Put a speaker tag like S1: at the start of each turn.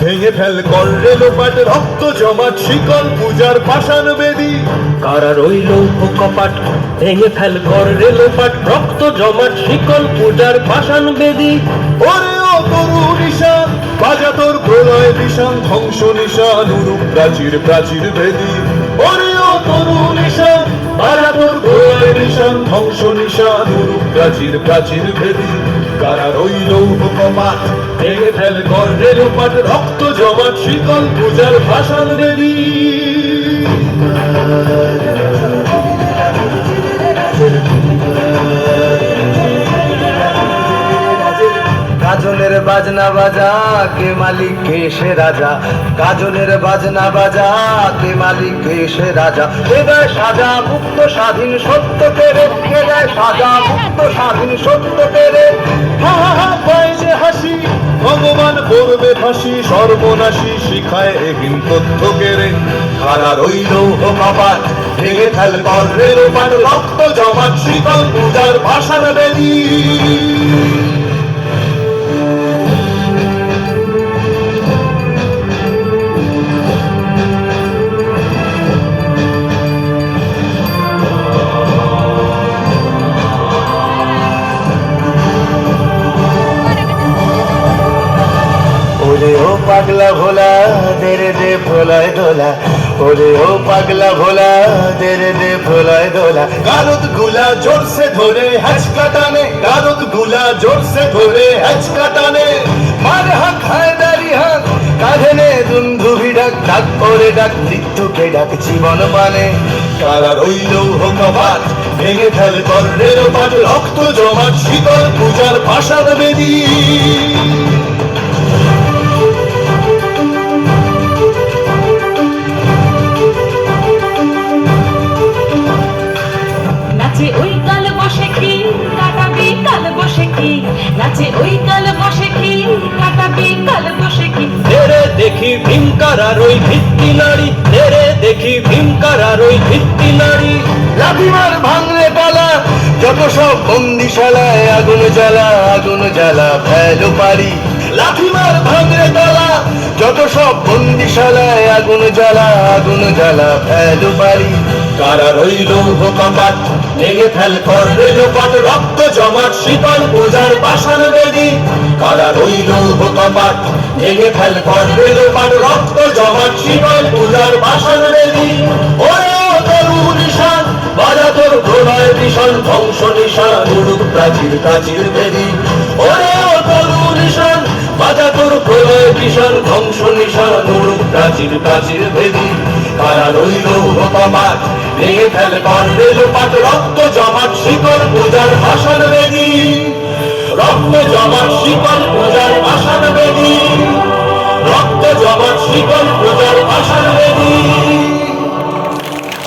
S1: ভেঙে ফেল কর রেলোপাট রক্ত জমাট শিকল পূজার পাষাণ বেদী।
S2: কারা রইল কপাট ভেঙে ফেল কর রেলোপাট রক্ত জমাট শিকল পূজার পাষাণ বেদী।
S1: ওরে ও তরু নিশান বাজা তোর প্রলয় নিশান ধ্বংস নিশান উরুপ প্রাচীর প্রাচীর ভেদী। ওরে ও তরু নিশান বাজা তোর প্রলয় নিশান ধ্বংস নিশান উরুপ প্রাচীর প্রাচীর ভেদী। কারা রইল কপাট ভেঙে ফেল কর রেলোপাট রক্ত জমাট শিকল পূজার পাষাণ বেদী।
S3: গাজনের বাজনা বাজা কে মালিক কে সে রাজা। গাজনের বাজনা বাজা কে মালিক কে সে রাজা। কে দেয় সাজা মুক্ত স্বাধীন সত্য পেরে। কে দেয় সাজা মুক্ত স্বাধীন সত্য পেরে।
S1: হা হা হা পায় যে হাসি ভগবান করবে ফাঁসি সর্বনাশী শিখায় এহীন তথ্য কেড়ে। কারা রইল কপাট ভেঙে ফেল কর রেলোপাট রক্ত জমাট শিকল পূজার পাষাণ বেদী।
S3: ওরে ও পাগলা ভোলা দেরে দে ভোলায় দোলা। ওরে ও পাগলা ভোলা দেরে দে ভোলায় দোলা।
S1: গারদ গুলা জোরসে ধরে হ্যাচকা টানে গারদ গুলা জোরসে ধরে হ্যাচকা টানে।
S3: মার হাক হায়দারি হাক কাঁধে নে দুন্ধুভি ডাক। ডাক করে ডাক মৃত্যুকে ডাক জীবন মানে।
S1: কারা রইল কপাট ভেঙে ফেল কর রেলোপাট রক্ত জমাট শিকল পূজার পাষাণ বেদী।
S4: নাচে ওই কাল বসে কি কাটাবি কাল বসে কি। নাচে ওই কাল বসে কি কাটাবি কাল বসে কি।
S2: তেরে দেখি ভীমকারার ওই ভিত্তি নারী। তেরে দেখি ভীমকারার ওই ভিত্তি নারী।
S3: লাঠিমার ভাঙলে পালা যত সব বন্দিশালায়। আগুন জ্বালা আগুন জ্বালা ফেলো পারি। লাঠিমার ভাঙলে তালা যত সব বন্দিশালায়। আগুন জ্বালা আগুন জ্বালা ফেলো পারি।
S1: কারা রইল কপাট ভেঙে ফেল কর রেলোপাট রক্ত জমাট শিকল পূজার পাষাণ বেদী। কারা রইল কপাট ভেঙে ফেল কর রেলোপাট রক্ত জমাট শিকল পূজার পাষাণ বেদী। ওরে ও তরু নিশান বাজা তোর প্রলয় নিশান ধ্বংস নিশান উরুপ প্রাচীর প্রাচীর ভেদী। ওরে ও তরু নিশান বাজা তোর প্রলয় নিশান ধ্বংস নিশান উরুপ প্রাচীর প্রাচীর ভেদী। কারা রইল কপাট ভেঙে ফেল কর রেলোপাট রক্ত জমাট শিকল পূজার পাষাণ বেদী। রক্ত জমাট শিকল পূজার পাষাণ বেদী। রক্ত জমাট শিকল পূজার পাষাণ বেদী।